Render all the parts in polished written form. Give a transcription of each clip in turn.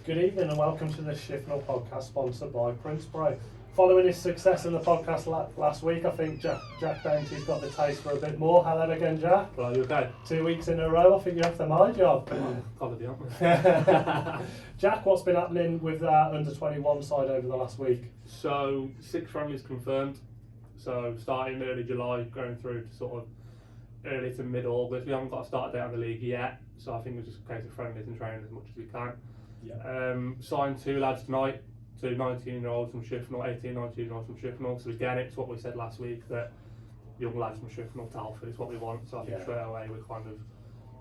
Good evening and welcome to the Shifnal podcast sponsored by Prince Pro. Following his success in the podcast last week, I think Jack Dainty's got the taste for a bit more. Hello again, Jack. Well, you okay? 2 weeks in a row, I think you're after my job. Probably, aren't we? Jack, what's been happening with our under-21 side over the last week? So, 6 friendlies confirmed. So, starting early July, going through to sort of early to mid-August. We haven't got a start date on the league yet, so I think it's just a case of friendlies and training as much as we can. Yeah. Signed 2 lads tonight, 2 19-year-olds from Shifnal, 18, 19-year-olds from Shifnal. So again, it's what we said last week, that young lads from Shifnal to Alford is what we want. So I think straight away we're kind of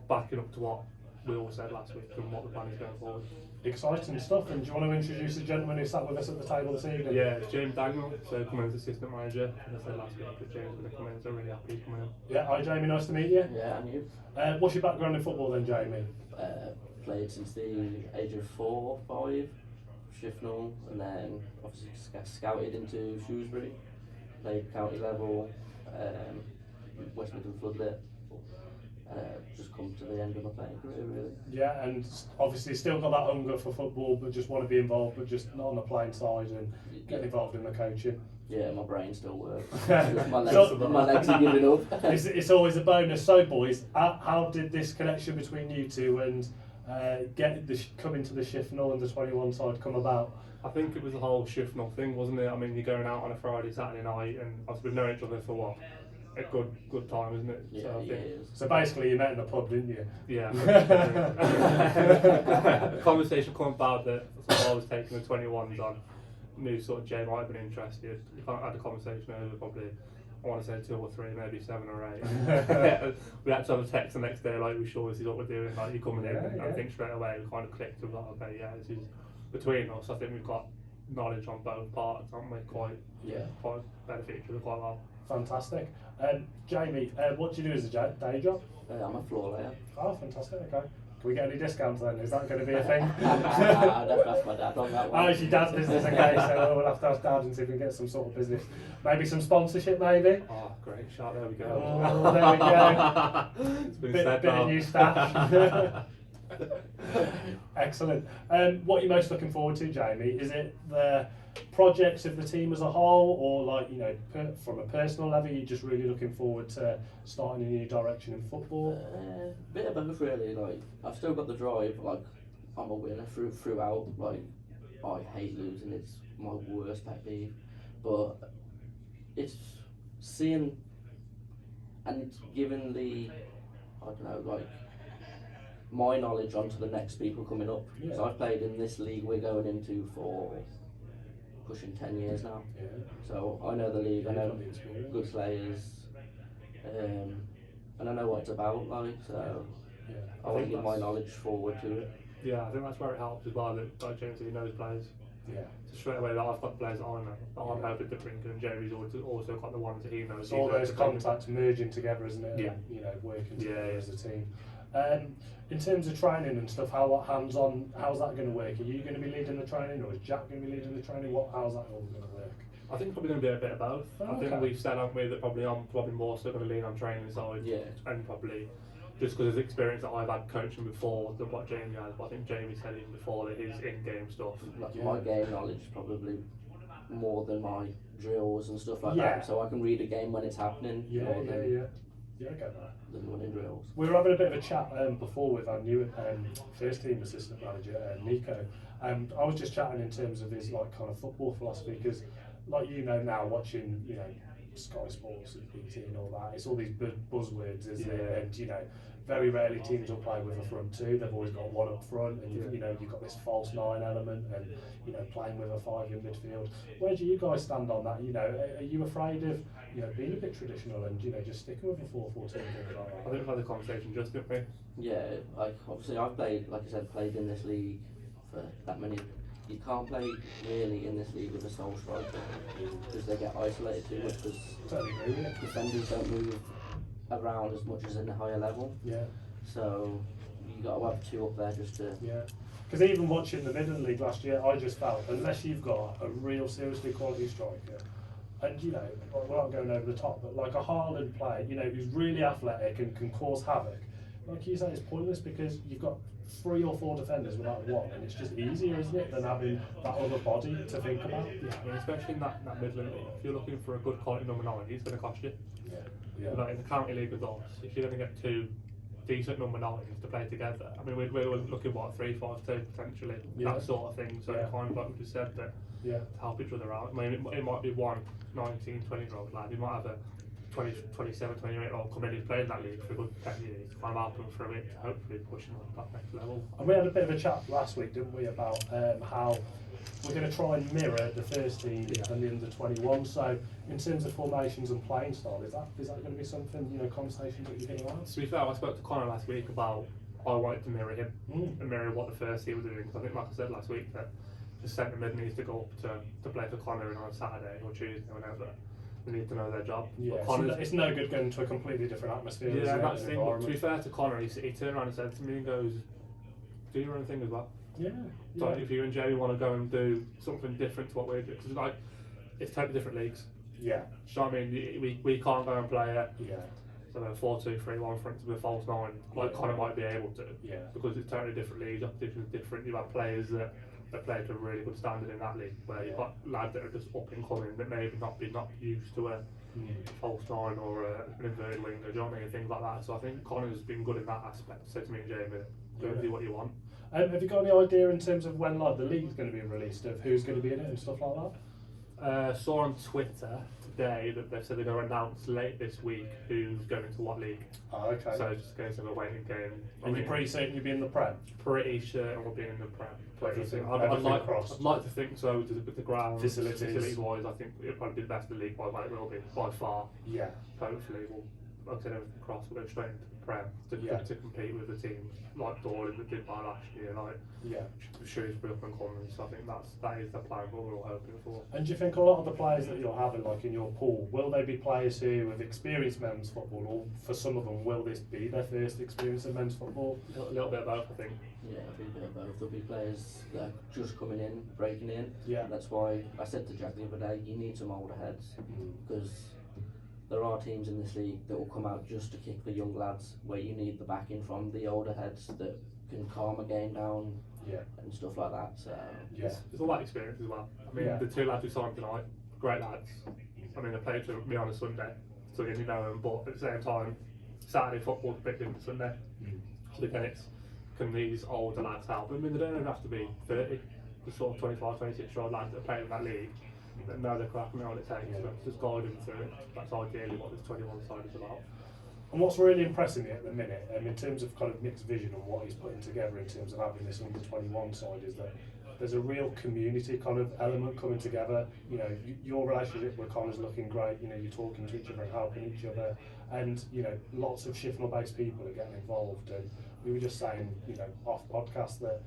backing up to what we all said last week and what the plan is going forward. Exciting stuff. And do you want to introduce the gentleman who sat with us at the table this evening? Yeah, it's James Dagnall, so coming as assistant manager. As I said last week that James is going to come in, so really happy he's coming in. Yeah, hi Jamie, nice to meet you. Yeah, and you? What's your background in football then, Jamie? Played since the age of 4, 5, Shifnal, and then obviously scouted into Shrewsbury, played county level, West Midlands Floodlit. Just come to the end of my playing career, really. Yeah, and obviously still got that hunger for football, but just want to be involved, but just not on the playing side and get involved in the coaching. Yeah, my brain still works. my my legs are giving up. it's always a bonus. So, boys, how did this connection between you two and coming to the Shifnal and the 21 side come about? I think it was the whole Shifnal thing, wasn't it? I mean, you're going out on a Friday, Saturday night, and obviously we've known each other for what? A good time, isn't it? Yeah, so, So basically you met in the pub, didn't you? Yeah. The conversation come about that I was taking the 21s on, knew sort of Jay might have been interested. We had a conversation over probably, I want to say 2 or 3, maybe 7 or 8. We had to have a text the next day, like, we sure this is what we're doing, like, you're coming in. And I think straight away we kind of clicked with like, okay, yeah, this is between us. I think we've got knowledge on both parts, haven't we? Quite benefit each other quite well. Fantastic. Jamie, what do you do as a day job? I'm a floor layer. Oh, fantastic, okay. Can we get any discounts then? Is that going to be a thing? I'd have to ask my dad on that one. Oh, it's your dad's business, okay, so we'll have to ask Dad and see if we can get some sort of business. Maybe some sponsorship, maybe? Oh, great shot, there we go. Oh, there we go. It's been bit of new staff. Excellent. What are you most looking forward to, Jamie? Is it the projects of the team as a whole, or like, you know, from a personal level, you're just really looking forward to starting a new direction in football? Bit of both, really. Like, I've still got the drive. Like, I'm a winner throughout. Like, I hate losing. It's my worst pet peeve. But it's seeing and giving the, I don't know, like, my knowledge onto the next people coming up. Because I've played in this league we're going into for pushing 10 years now. Yeah. So I know the league, I know good players, and I know what it's about, like, so I want to give my knowledge forward to it. Yeah, I think that's where it helps as well, that like James, he knows players. Yeah. So straight away, that I've got the players that I know. I'm hoping to bring, and Jerry's also got the ones that he knows. So all those contacts merging together, isn't it? Yeah. And, you know, working together as a team. In terms of training and stuff, hands-on, how's that going to work? Are you going to be leading the training, or is Jack going to be leading the training? How's that all going to work? I think probably going to be a bit of both. Oh, I think we've said, haven't we, that I'm probably more so going to lean on training side. Yeah. And probably just because of the experience that I've had coaching before than what Jamie has. But I think Jamie said even before that his in-game stuff. Like, my game knowledge is probably more than my drills and stuff like that. So I can read a game when it's happening. Yeah, I get that. Than running drills. We were having a bit of a chat before with our new first team assistant manager, Nico, and I was just chatting in terms of his like kind of football philosophy, because like, you know, now watching, you know, Sky Sports and BT and all that, it's all these buzzwords, isn't it? And, you know, very rarely teams will play with a front two. They've always got one up front, and you know, you've got this false 9 element, and, you know, playing with a 5 in midfield. Where do you guys stand on that? You know, are you afraid of, you know, being a bit traditional and, you know, just sticking with a 4-4-2 and things like that? I think we've had the conversation just, didn't we? Yeah, like, obviously I've played, like I said, played in this league for that many. You can't play really in this league with a sole striker because they get isolated too much, because defenders don't move around as much as in the higher level. Yeah. So you got to have 2 up there just to. Yeah. Because even watching the Midland League last year, I just felt, unless you've got a real seriously quality striker, and, you know, we're not going over the top, but like a Haaland player, you know, who's really athletic and can cause havoc, like you say, it's pointless because you've got 3 or 4 defenders without one, and it's just easier, isn't it, than having that other body to think about. Yeah, I mean, especially in that Midland League, if you're looking for a good quality number 9, it's going to cost you. Yeah. Like in the county league with us, if you're going to get 2 decent number 9s to play together, I mean, we're looking what 3-5-2 potentially, that sort of thing. So kind of like we just said that to help each other out. I mean, it might be one 19, 20-year-old lad. You might have a 27, 28-year-old come in who's played in that league for a good 10 years to kind of help them through it, to hopefully push them on that next level. And we had a bit of a chat last week, didn't we, about how we're going to try and mirror the first team and the under 21. So, in terms of formations and playing style, is that going to be something, you know, conversations that you're going to have? To be fair, I spoke to Connor last week about I wanted to mirror him and mirror what the first team were doing, because I think, like I said last week, that the centre mid needs to go up to play for Connor on Saturday or Tuesday, whenever. They need to know their job. Yeah, it's no good going to a completely different atmosphere. Yeah, that's the thing. But to be fair to Connor, he turned around and said to me and goes, "Do your own thing as well." Yeah. So if you and Jerry want to go and do something different to what we do, because like it's totally different leagues. Yeah. So I mean, we can't go and play a Yeah. 4-2-3-1 for instance with a false 9 like Connor might be able to. Yeah. Because it's totally different leagues, competition is different. You have players that play to a really good standard in that league, where you've got lads that are just up and coming that maybe not used to a false 9 or an inverted winger, do you know what I mean? Things like that. So I think Connor's been good in that aspect. So to me and Jamie, go and do what you want. Have you got any idea in terms of when like the league's going to be released, of who's going to be in it and stuff like that? Saw on Twitter today that they said they're going to announce late this week who's going to what league. Oh, okay. So it's just going to be a waiting game. And you're pretty certain you'll be in the Prem? Pretty sure we'll be in the Prem. Everything I'd like to think so with the ground facilities wise. I think it'll probably be the best in the league by it will be by far. Yeah. Hopefully we'll, like I said, everything crossed, we'll go straight into the Prem to compete with the teams like Dorling that did by last year, like Shrewsbury up and coming. So I think that is the plan, what we're all hoping for. And do you think a lot of the players that you're having, like in your pool, will they be players who have experienced men's football, or for some of them, will this be their first experience of men's football? A little bit of both, I think. Yeah, it'll be a bit of both. There'll be players that are just coming in, breaking in. Yeah. That's why I said to Jack the other day, you need some older heads, because there are teams in this league that will come out just to kick the young lads, where you need the backing from the older heads that can calm a game down and stuff like that. So it's all that experience as well. I mean, the 2 lads who signed tonight, great lads. I mean, they played for me on a Sunday, so you know them, but at the same time, Saturday football's a bit different to Sunday. So again, can these older lads help? I mean, they don't even have to be 30, the sort of 25, 26-year-old lads that play in that league that know the crack and know what it takes, so just guide them through it. That's ideally what this 21 side is about. And what's really impressing me at the minute, in terms of kind of Nick's vision and what he's putting together in terms of having this under 21 side, is that there's a real community kind of element coming together. You know, your relationship with Connor's looking great. You know, you're talking to each other and helping each other, and you know, lots of Shifnal-based people are getting involved. And we were just saying, you know, off podcast that,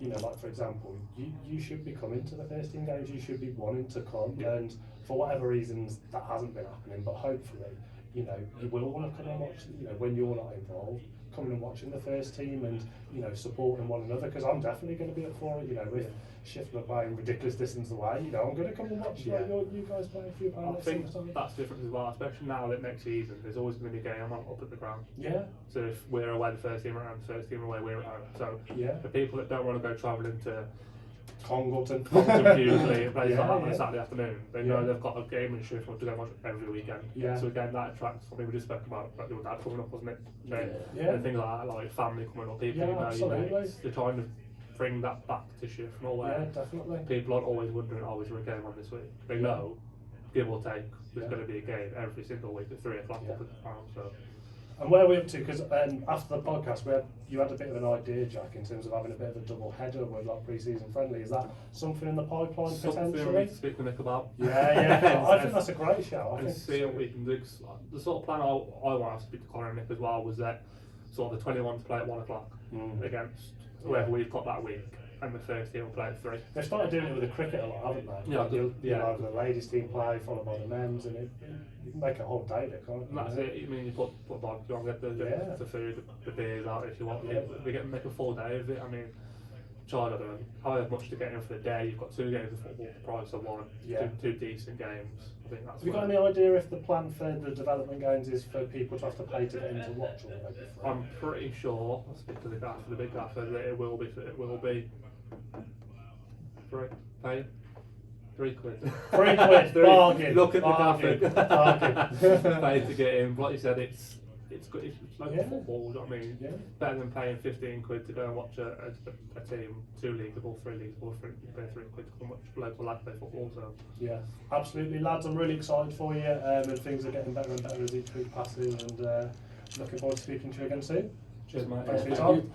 you know, like for example, you should be coming to the first team games. You should be wanting to come, and for whatever reasons that hasn't been happening. But hopefully, you know, you will want to come and watch. You know, when you're not involved, coming and watching the first team and, you know, supporting one another, because I'm definitely going to be up for it. You know, with Shifnal playing ridiculous distance away, you know, I'm going to come and watch like, you guys play a few I think that's different as well, especially now that next season there's always going to be a game up at the ground. Yeah. So if we're away, the first team are around, the first team are away, we're at home. So the people that don't want to go travelling to Congleton, usually a place like that on a Saturday afternoon, they know they've got a game in Sheffield to go watch every weekend. So again, that attracts something we just spoke about, like your dad coming up, wasn't it? And things like that, like family coming up, people you know, they're trying to bring that back to Sheffield, where people aren't always wondering, oh, is there a game on this week? They know, give or take, there's going to be a game every single week at 3 o'clock up at the farm. So. And where are we up to? Because after the podcast, you had a bit of an idea, Jack, in terms of having a bit of a double header with like pre-season friendly. Is that something in the pipeline potentially? Something we need to speak to Nick about. Yeah. I think that's a great show. And see what we can do. The sort of plan I want to speak to Connor and Nick as well was that sort of the 21 to play at 1 o'clock against whoever we've got that week, and the first team will play at 3. They've started doing it with the cricket a lot, haven't they? Yeah, the ladies team play followed by the men's, and you can make a whole day of it, can't you? That's it. I mean, you put barbecue on, get the food, the beers out if you want. We make a full day of it. I mean, charge, I don't know, however much to get in for the day. You've got 2 games of football for the price of one. Yeah. Two decent games. I think that's. Have you got any idea if the plan for the development games is for people to have to pay to get in to watch, or will they be free? I'm pretty sure. I'll speak to the gaffer, the big gaffer, that it will be. Free. Pay. £3. £3, bargain. Look at bargain, the bargain. Pay to get in. Like you said, it's good. It's like Yeah. football. You know what I mean? Yeah. Better than paying £15 to go and watch a team, 2 leagues or 3 leagues, or pay £3 to come watch local lads play football. So Yeah, absolutely, lads. I'm really excited for you, and things are getting better and better as each week passes. And looking forward to speaking to you again soon. cheers, mate. Thanks for your Thank time. you.